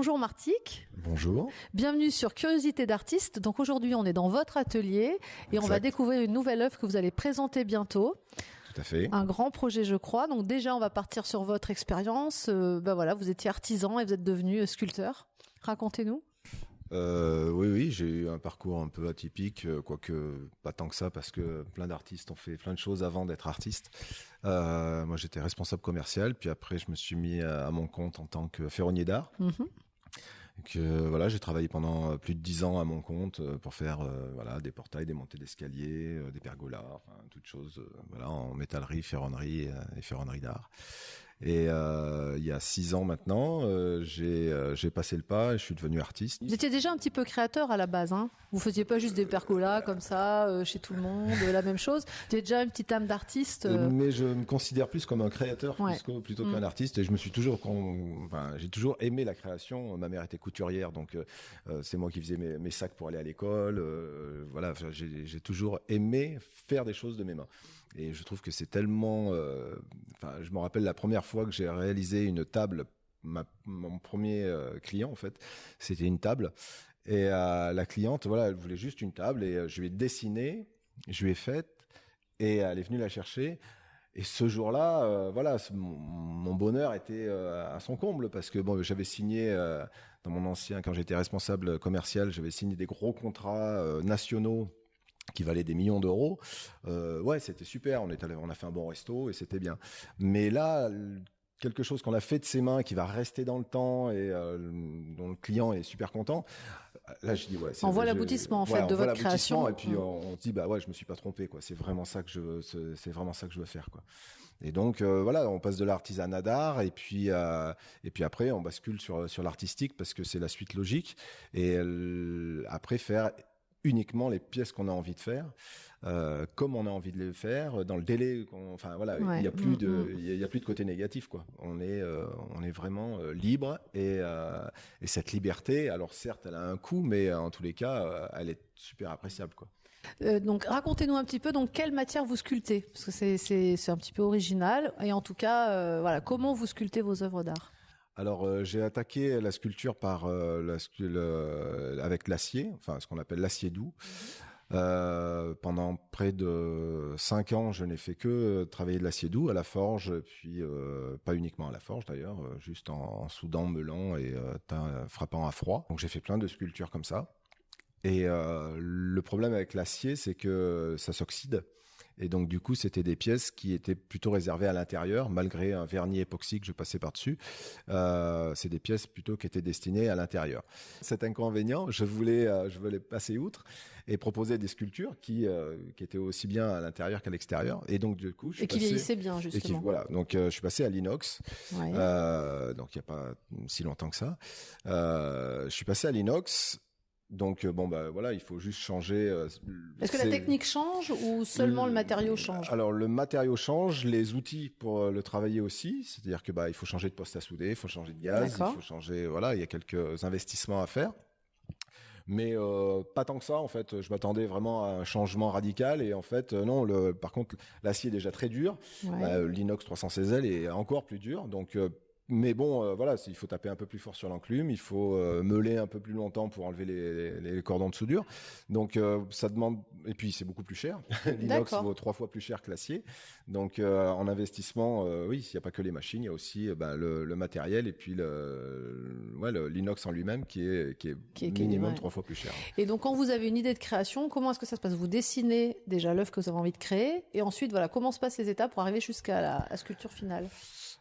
Bonjour Martic. Bonjour. Bienvenue sur Curiosité d'artiste. Donc aujourd'hui, on est dans votre atelier et on va découvrir une nouvelle œuvre que vous allez présenter bientôt. Tout à fait. Un grand projet, je crois. Donc déjà, on va partir sur votre expérience. Voilà, vous étiez artisan et vous êtes devenu sculpteur. Racontez-nous. Oui, j'ai eu un parcours un peu atypique, quoique pas tant que ça, parce que plein d'artistes ont fait plein de choses avant d'être artiste. Moi, j'étais responsable commercial, puis après, je me suis mis à mon compte en tant que ferronnier d'art. Voilà, j'ai travaillé pendant plus de 10 ans à mon compte pour faire des portails, des montées d'escalier, des pergolas, enfin toutes choses en métallerie, ferronnerie et ferronnerie d'art. Et il y a 6 ans maintenant, j'ai passé le pas et je suis devenu artiste. Vous étiez déjà un petit peu créateur à la base, hein. Vous faisiez pas juste des pergolas comme ça chez tout le monde, la même chose. Vous avez déjà une petite âme d'artiste. Mais je me considère plus comme un créateur plutôt qu'un artiste. Et je me suis j'ai toujours aimé la création. Ma mère était couturière, donc c'est moi qui faisais mes sacs pour aller à l'école. J'ai toujours aimé faire des choses de mes mains. Et je trouve que c'est tellement... je me rappelle la première fois que j'ai réalisé une table, mon premier client en fait, c'était une table. Et la cliente, elle voulait juste une table et je lui ai dessiné, je lui ai faite et elle est venue la chercher. Et ce jour-là, mon bonheur était à son comble parce que j'avais signé dans mon quand j'étais responsable commercial, j'avais signé des gros contrats nationaux qui valait des millions d'euros. C'était super. On a fait un bon resto et c'était bien. Mais là, quelque chose qu'on a fait de ses mains, qui va rester dans le temps et dont le client est super content. Là, je dis on voit l'aboutissement de votre création. Et puis on se dit je me suis pas trompé quoi. C'est vraiment ça que je veux. C'est vraiment ça que je veux faire quoi. Et donc on passe de l'artisanat d'art et puis après on bascule sur l'artistique parce que c'est la suite logique. Et après faire uniquement les pièces qu'on a envie de faire, comme on a envie de les faire, dans le délai. Il y a plus de côté négatif quoi. On est vraiment libre et cette liberté. Alors certes, elle a un coût, mais en tous les cas, elle est super appréciable quoi. Donc racontez-nous un petit peu quelle matière vous sculptez parce que c'est un petit peu original et en tout cas comment vous sculptez vos œuvres d'art. Alors j'ai attaqué la sculpture par avec l'acier, ce qu'on appelle l'acier doux. Pendant près de 5 ans, je n'ai fait que travailler de l'acier doux à la forge, puis pas uniquement à la forge d'ailleurs, juste en soudant, meulant et frappant à froid. Donc j'ai fait plein de sculptures comme ça. Et le problème avec l'acier, c'est que ça s'oxyde. Et donc du coup, c'était des pièces qui étaient plutôt réservées à l'intérieur, malgré un vernis époxy que je passais par-dessus. C'est des pièces plutôt qui étaient destinées à l'intérieur. Cet inconvénient, je voulais passer outre et proposer des sculptures qui étaient aussi bien à l'intérieur qu'à l'extérieur. Et donc du coup, qui vieillissaient bien justement. Donc je suis passé à l'inox. Ouais. Donc il y a pas si longtemps que ça. Je suis passé à l'inox. Donc il faut juste changer. Est-ce que la technique change ou seulement le matériau change? Alors le matériau change, les outils pour le travailler aussi. C'est-à-dire que il faut changer de poste à souder, il faut changer de gaz, il faut changer. Il y a quelques investissements à faire. Mais pas tant que ça en fait. Je m'attendais vraiment à un changement radical et en fait non. Par contre, l'acier est déjà très dur. Ouais. L'inox 316L est encore plus dur. Donc mais il faut taper un peu plus fort sur l'enclume, il faut meuler un peu plus longtemps pour enlever les cordons de soudure. Donc ça demande, et puis c'est beaucoup plus cher. L'inox vaut 3 fois plus cher que l'acier. Donc en investissement, il n'y a pas que les machines, il y a aussi le matériel et puis l'inox en lui-même qui est minimum 3 fois plus cher. Et donc quand vous avez une idée de création, comment est-ce que ça se passe? Vous dessinez déjà l'œuvre que vous avez envie de créer et ensuite comment se passent les étapes pour arriver jusqu'à la sculpture finale?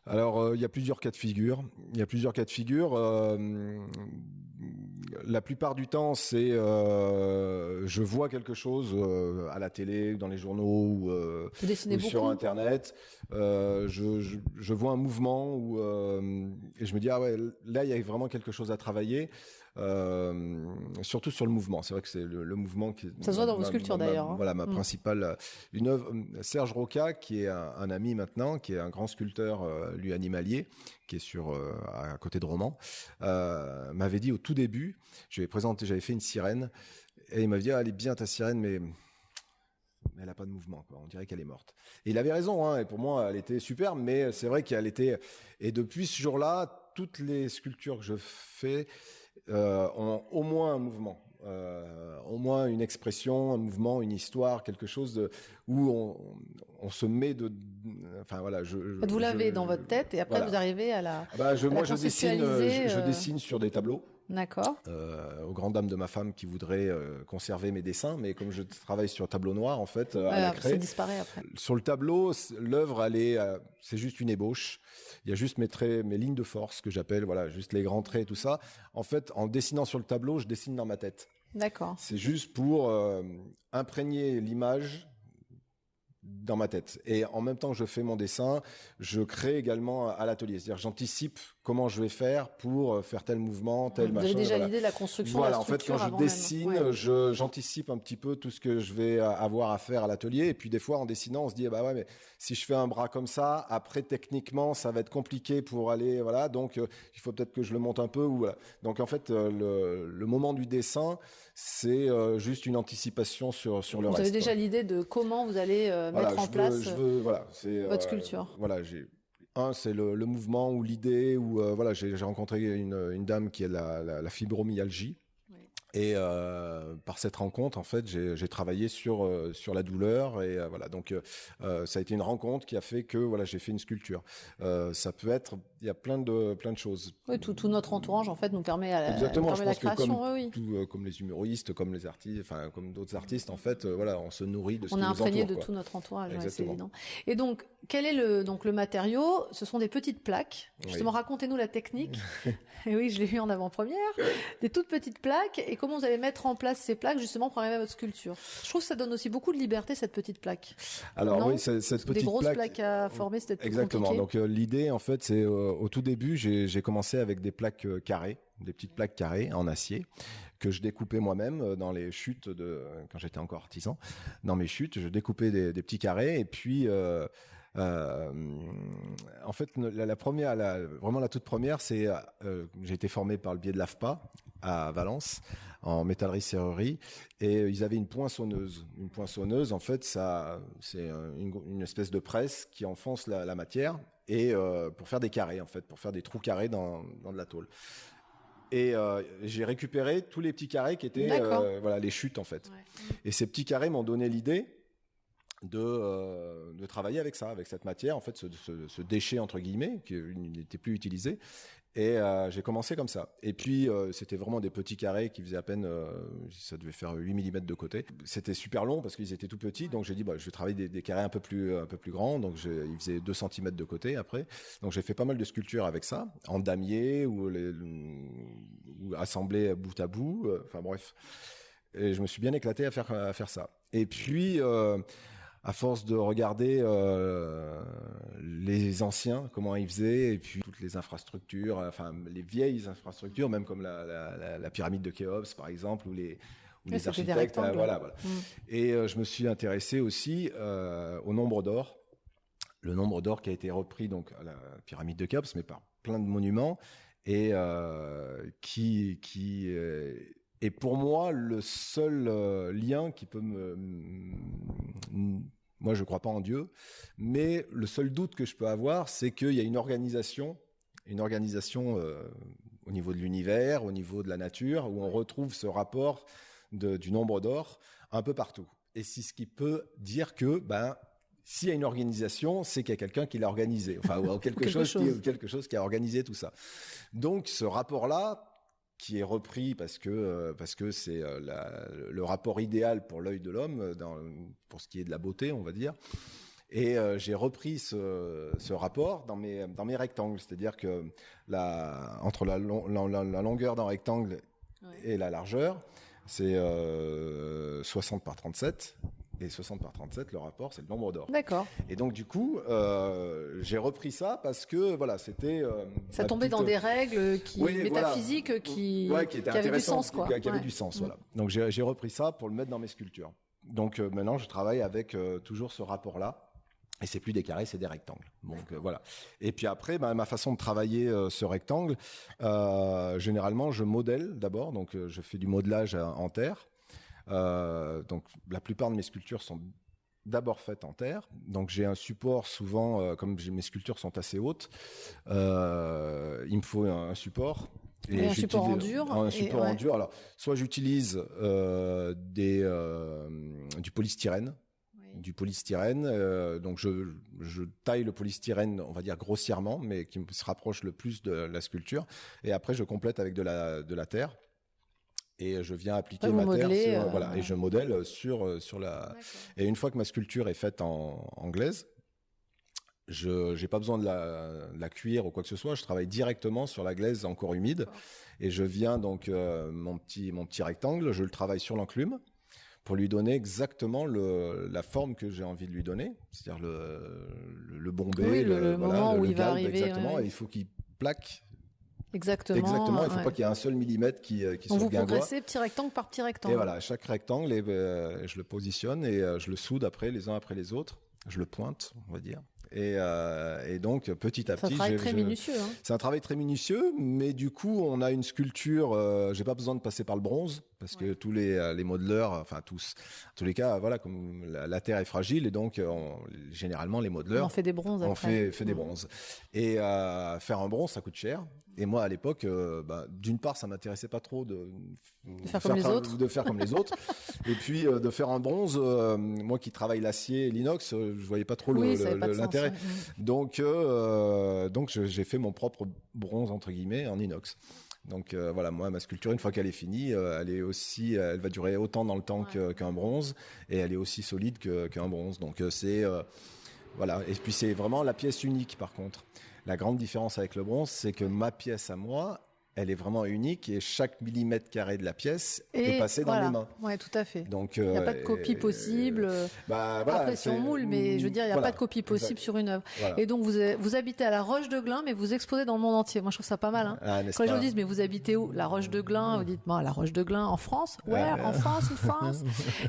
Alors, il y a plusieurs cas de figure. La plupart du temps, c'est je vois quelque chose à la télé, dans les journaux ou sur Internet. Je vois un mouvement et je me dis là il y a vraiment quelque chose à travailler. Surtout sur le mouvement. C'est vrai que c'est le mouvement qui. Ça se voit dans vos sculptures d'ailleurs. Ma principale, une œuvre. Serge Roca, qui est un ami maintenant, qui est un grand sculpteur, lui animalier, qui est à côté de Romans, m'avait dit au tout début, j'avais fait une sirène, et il m'avait dit elle est bien ta sirène, mais elle a pas de mouvement, quoi. On dirait qu'elle est morte. Et il avait raison, hein. Et pour moi, elle était super, mais c'est vrai qu'elle était. Et depuis ce jour-là, toutes les sculptures que je fais ont au moins un mouvement. Au moins une expression, un mouvement, une histoire, quelque chose où on se met enfin voilà, vous l'avez dans votre tête et après voilà. vous arrivez à la. Moi, je dessine sur des tableaux. D'accord. Aux grandes dames de ma femme qui voudraient conserver mes dessins, mais comme je travaille sur tableau noir, en fait, à la craie, ça disparaît après. Sur le tableau, l'œuvre, c'est juste une ébauche. Il y a juste mes lignes de force que j'appelle, voilà, juste les grands traits et tout ça. En fait, en dessinant sur le tableau, je dessine dans ma tête. D'accord. C'est juste pour imprégner l'image dans ma tête. Et en même temps que je fais mon dessin, je crée également à l'atelier. C'est-à-dire j'anticipe comment je vais faire pour faire tel mouvement, tel machin. Vous avez déjà l'idée de la construction de la structure. Voilà, en fait, quand je dessine, j'anticipe un petit peu tout ce que je vais avoir à faire à l'atelier. Et puis des fois, en dessinant, on se dit, bah ouais, mais si je fais un bras comme ça, après, techniquement, ça va être compliqué pour aller, voilà. Donc, il faut peut-être que je le monte un peu. Voilà. Donc, en fait, le moment du dessin, c'est juste une anticipation sur le reste. Vous avez déjà l'idée de comment vous allez mettre en place votre sculpture. Voilà, c'est le mouvement ou l'idée, ou voilà, j'ai rencontré une dame qui a la fibromyalgie. Et par cette rencontre, en fait, j'ai travaillé sur la douleur et voilà. Donc ça a été une rencontre qui a fait que voilà, j'ai fait une sculpture. Ça peut être, il y a plein de choses. Oui, tout notre entourage en fait nous permet la création. Comme les humoristes, comme les artistes, enfin comme d'autres artistes, en fait, voilà, on se nourrit de ce qui nous entoure. On est imprégné de tout notre entourage, ouais, c'est évident. Et donc, quel est le matériau? Ce sont des petites plaques. Justement, racontez-nous la technique. Et oui, je l'ai vu en avant-première. Des toutes petites plaques. Et comment vous allez mettre en place ces plaques justement pour arriver à votre sculpture? Je trouve que ça donne aussi beaucoup de liberté, cette petite plaque. Alors oui, cette petite plaque. Des grosses plaques à former, c'était plus compliqué. Exactement. Donc l'idée, en fait, c'est au tout début, j'ai commencé avec des plaques carrées, des petites plaques carrées en acier que je découpais moi-même dans les chutes quand j'étais encore artisan. Dans mes chutes, je découpais des petits carrés et puis en fait, vraiment la toute première, c'est j'ai été formé par le biais de l'AFPA à Valence en métallerie-serrurerie et ils avaient une poinçonneuse. Une poinçonneuse, en fait, c'est une espèce de presse qui enfonce la matière et pour faire des carrés, en fait, pour faire des trous carrés dans de la tôle. Et j'ai récupéré tous les petits carrés qui étaient voilà, les chutes, en fait. Ouais. Et ces petits carrés m'ont donné l'idée de travailler avec ça, avec cette matière, en fait, ce déchet entre guillemets qui n'était plus utilisé. Et j'ai commencé comme ça. Et puis c'était vraiment des petits carrés qui faisaient à peine, ça devait faire 8 mm de côté. C'était super long parce qu'ils étaient tout petits, donc j'ai dit je vais travailler des carrés un peu plus grands. Donc ils faisaient 2 cm de côté après. Donc j'ai fait pas mal de sculptures avec ça, en damier ou assemblés bout à bout. Enfin bref. Et je me suis bien éclaté à faire ça. Et puis à force de regarder les anciens, comment ils faisaient, et puis toutes les infrastructures, enfin les vieilles infrastructures, même comme la pyramide de Khéops par exemple, ou les architectes, voilà. Et je me suis intéressé aussi au nombre d'or, le nombre d'or qui a été repris donc à la pyramide de Khéops, mais par plein de monuments, et qui est pour moi le seul lien qui peut moi, je ne crois pas en Dieu, mais le seul doute que je peux avoir, c'est qu'il y a une organisation au niveau de l'univers, au niveau de la nature, où on retrouve ce rapport du nombre d'or un peu partout. Et c'est ce qui peut dire que, s'il y a une organisation, c'est qu'il y a quelqu'un qui l'a organisé, enfin, ou quelque chose qui a organisé tout ça. Donc, ce rapport-là, qui est repris parce que c'est le rapport idéal pour l'œil de l'homme pour ce qui est de la beauté, on va dire. Et j'ai repris ce rapport dans mes rectangles, c'est-à-dire que entre la longueur d'un rectangle et la largeur, c'est 60 par 37. Et 60 par 37, le rapport, c'est le nombre d'or. D'accord. Et donc, du coup, j'ai repris ça parce que, voilà, c'était... ça tombait dans des règles métaphysiques qui avaient du sens, quoi. Qui avaient du sens, voilà. Donc, j'ai repris ça pour le mettre dans mes sculptures. Donc, maintenant, je travaille avec toujours ce rapport-là. Et c'est plus des carrés, c'est des rectangles. Donc, voilà. Et puis après, ma façon de travailler ce rectangle, généralement, je modèle d'abord. Donc, je fais du modelage en terre. Donc la plupart de mes sculptures sont d'abord faites en terre. Donc j'ai un support souvent, comme mes sculptures sont assez hautes, il me faut un support. Et un support en dur. Un support en dur. Alors, soit j'utilise du polystyrène. Oui. Du polystyrène. Donc je taille le polystyrène, on va dire grossièrement, mais qui se rapproche le plus de la sculpture. Et après, je complète avec de la terre. Et je viens appliquer ma terre sur, voilà, et je modèle sur la. D'accord. Et une fois que ma sculpture est faite en glaise, je n'ai pas besoin de la cuire ou quoi que ce soit. Je travaille directement sur la glaise encore humide. D'accord. Et je viens donc mon petit rectangle, je le travaille sur l'enclume pour lui donner exactement la forme que j'ai envie de lui donner, c'est-à-dire le bombé, oui, le moment où il va arriver. Exactement. Ouais. Et il faut qu'il plaque. Exactement. Il ne faut pas qu'il y ait un seul millimètre qui soit vous bien progressez petit rectangle par petit rectangle. Et voilà, chaque rectangle, je le positionne et je le soude les uns après les autres. Je le pointe, on va dire. Et donc, petit à petit... C'est un travail très minutieux. Hein. C'est un travail très minutieux, mais du coup, on a une sculpture... j'ai pas besoin de passer par le bronze, parce que tous les modeleurs, enfin tous, en tous les cas, voilà, comme la terre est fragile, et donc, généralement, les modeleurs... On en fait des bronzes après. On fait des bronzes. Et faire un bronze, ça coûte cher. Et moi, à l'époque, d'une part, ça m'intéressait pas trop de faire comme les autres. Et puis, de faire un bronze, moi qui travaille l'acier et l'inox, je voyais pas trop l'intérêt. Donc j'ai fait mon propre bronze, entre guillemets, en inox. Donc voilà, moi, ma sculpture, une fois qu'elle est finie, elle va durer autant dans le temps qu'un bronze, et elle est aussi solide qu'un bronze. Donc voilà. Et puis c'est vraiment la pièce unique, par contre. La grande différence avec le bronze, c'est que ma pièce à moi, elle est vraiment unique et chaque millimètre carré de la pièce est passé dans mes mains. Oui, tout à fait. Donc, il n'y a pas de copie possible. Après, si on moule, mais je veux dire, il n'y a pas de copie possible sur une œuvre. Voilà. Et donc, vous habitez à la Roche de Glun, mais vous exposez dans le monde entier. Moi, je trouve ça pas mal. Hein. Quand les gens disent, mais vous habitez où? La Roche de Glun. Vous dites, la Roche de Glun, en France? Ouais, en France, une France.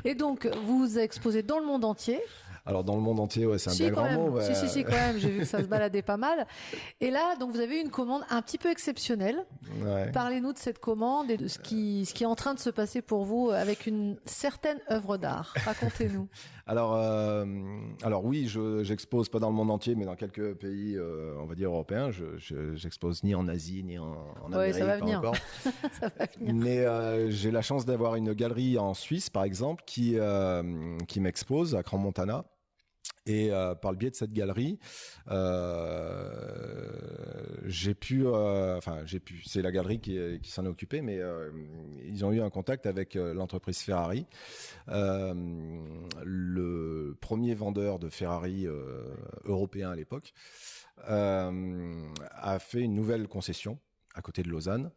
Et donc, vous exposez dans le monde entier. Alors dans le monde entier, c'est un bien grand mot. Si, quand même. J'ai vu que ça se baladait pas mal. Et là, donc vous avez eu une commande un petit peu exceptionnelle. Ouais. Parlez-nous de cette commande et de ce qui est en train de se passer pour vous avec une certaine œuvre d'art. Racontez-nous. Alors oui, j'expose pas dans le monde entier, mais dans quelques pays, on va dire européens. J'expose ni en Asie ni en Amérique, ça va pas venir. encore. Ça va venir. Mais j'ai la chance d'avoir une galerie en Suisse, par exemple, qui m'expose à Crans-Montana. Et par le biais de cette galerie, c'est la galerie qui s'en est occupée, mais ils ont eu un contact avec l'entreprise Ferrari, le premier vendeur de Ferrari européen à l'époque, a fait une nouvelle concession à côté de Lausanne.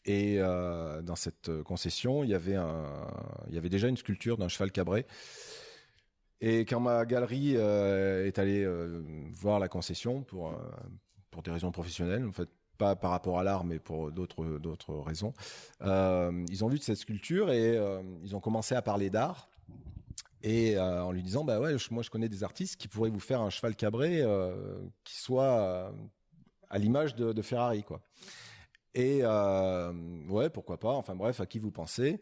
Et dans cette concession, il y avait déjà une sculpture d'un cheval cabré. Et quand ma galerie est allée voir la concession pour des raisons professionnelles, en fait, pas par rapport à l'art, mais pour d'autres raisons, ils ont vu de cette sculpture et ils ont commencé à parler d'art. Et en lui disant, moi je connais des artistes qui pourraient vous faire un cheval cabré qui soit à l'image de Ferrari, quoi. Et pourquoi pas. Enfin bref, à qui vous pensez?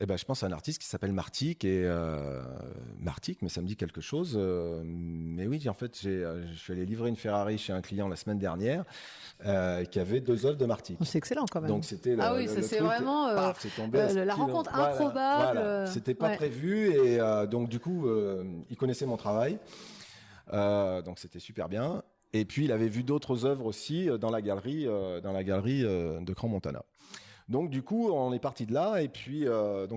Je pense à un artiste qui s'appelle Martic Martic, mais ça me dit quelque chose. Mais oui, en fait, je suis allé livrer une Ferrari chez un client la semaine dernière qui avait 2 œuvres de Martic. C'est excellent quand même. Donc c'était c'est vraiment la rencontre improbable. Voilà. C'était pas prévu et donc du coup, il connaissait mon travail. Donc c'était super bien. Et puis il avait vu d'autres œuvres aussi dans la galerie de Crans-Montana. Donc du coup, on est parti de là et puis la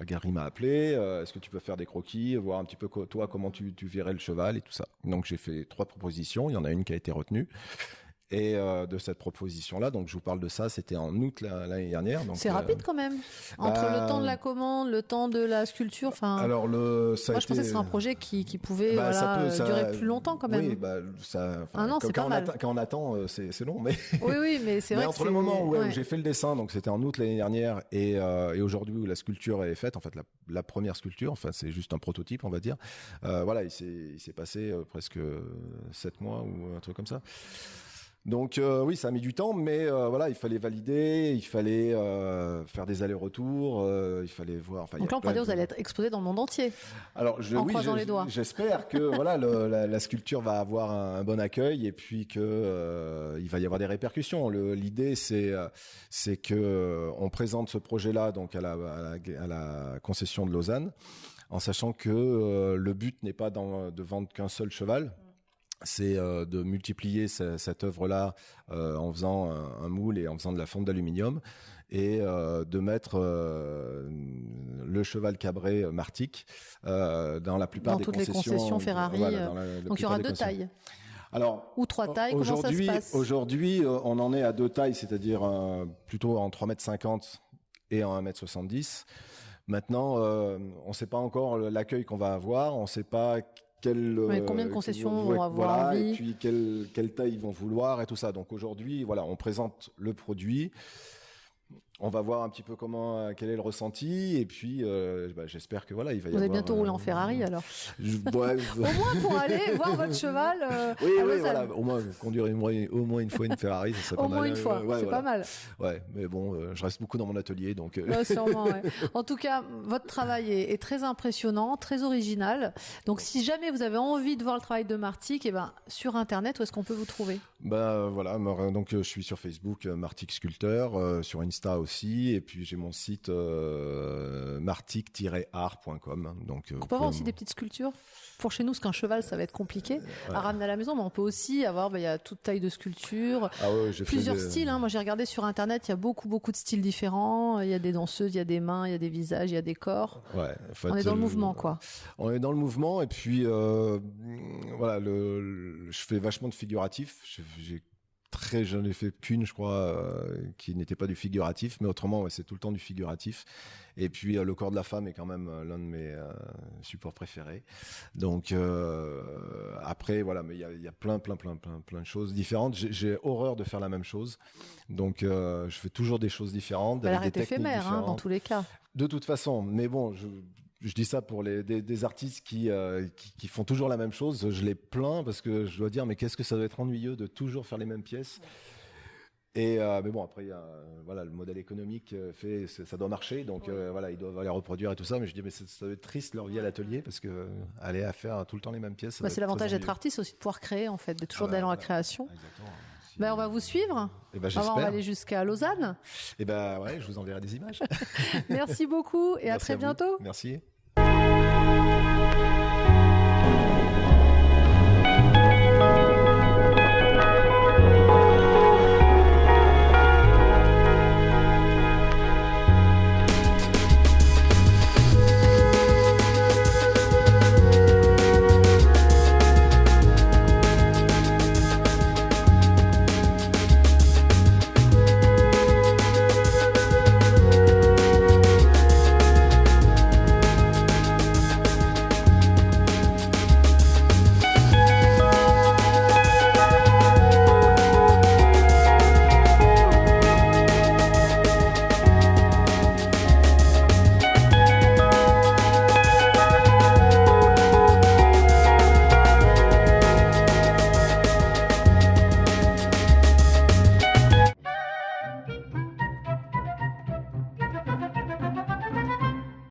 galerie m'a appelé. Est-ce que tu peux faire des croquis, voir un petit peu toi comment tu verrais le cheval et tout ça. Donc j'ai fait 3 propositions. Il y en a une qui a été retenue. Et de cette proposition-là, donc je vous parle de ça, c'était en août l'année dernière. C'est rapide quand même. Entre le temps de la commande, le temps de la sculpture. Alors je pensais que c'était un projet qui pouvait durer plus longtemps quand même. Oui, un an, c'est pas mal. Quand on attend, c'est long, mais. Oui, mais c'est vrai. Mais entre le moment où j'ai fait le dessin, donc c'était en août l'année dernière, et aujourd'hui où la sculpture est faite, en fait la première sculpture, enfin c'est juste un prototype, on va dire. Il s'est passé presque 7 mois ou un truc comme ça. Donc oui, ça a mis du temps, mais voilà, il fallait valider, il fallait faire des allers-retours, il fallait voir. Donc là, on pourrait dire que vous allez être exposé dans le monde entier. Alors, croisant les doigts. J'espère que voilà, la sculpture va avoir un bon accueil et puis que il va y avoir des répercussions. L'idée, c'est que on présente ce projet-là donc à la concession de Lausanne, en sachant que le but n'est pas de vendre qu'un seul cheval. C'est de multiplier cette œuvre-là en faisant un moule et en faisant de la fonte d'aluminium et de mettre le cheval cabré Martic dans la plupart des concessions. Dans toutes les concessions Ferrari. Voilà, donc il y aura 2 tailles. Alors, ou 3 tailles, comment ça se passe? Aujourd'hui, on en est à 2 tailles, c'est-à-dire plutôt en 3,50 m et en 1,70 m. Maintenant, on ne sait pas encore l'accueil qu'on va avoir, on ne sait pas combien de concessions vont avoir envie, et puis quelle taille ils vont vouloir et tout ça. Donc aujourd'hui, voilà, on présente le produit. On va voir un petit peu quel est le ressenti et puis j'espère que voilà il va y avoir. Vous allez bientôt rouler en Ferrari alors. Au moins pour aller voir votre cheval. Oui, voilà, au moins conduire au moins une fois une Ferrari, ça serait pas mal. Au moins une fois, c'est pas mal. Ouais, mais bon, je reste beaucoup dans mon atelier donc. Sûrement. Ouais. En tout cas, votre travail est très impressionnant, très original. Donc si jamais vous avez envie de voir le travail de Martic, sur internet, où est-ce qu'on peut vous trouver? Voilà, donc je suis sur Facebook, Martic Sculpteur, sur Insta aussi, et puis j'ai mon site martic-art.com. Donc on peut avoir aussi des petites sculptures. Pour chez nous, parce qu'un cheval, ça va être compliqué à ramener à la maison, mais on peut aussi avoir, il y a toute taille de sculpture, plusieurs styles. Moi, j'ai regardé sur Internet, il y a beaucoup de styles différents. Il y a des danseuses, il y a des mains, il y a des visages, il y a des corps. On est dans le mouvement, quoi. On est dans le mouvement, et puis voilà, je fais vachement de figuratif. J'en ai fait qu'une, je crois, qui n'était pas du figuratif, mais autrement, c'est tout le temps du figuratif. Et puis, le corps de la femme est quand même l'un de mes supports préférés. Donc, après, voilà, mais il y a plein de choses différentes. J'ai horreur de faire la même chose. Donc, je fais toujours des choses différentes. Elle reste éphémère, dans tous les cas. De toute façon, mais bon, je dis ça pour des artistes qui font toujours la même chose. Je les plains parce que je dois dire, mais qu'est-ce que ça doit être ennuyeux de toujours faire les mêmes pièces. Et mais bon, après, le modèle économique fait, ça doit marcher, donc voilà, ils doivent les reproduire et tout ça. Mais je dis, mais ça doit être triste leur vie à l'atelier parce que aller à faire tout le temps les mêmes pièces. C'est l'avantage d'être artiste aussi, de pouvoir créer en fait, de toujours d'aller dans la création. Exactement. On va vous suivre. J'espère. On va aller jusqu'à Lausanne. Je vous enverrai des images. Merci beaucoup et à très bientôt. Merci.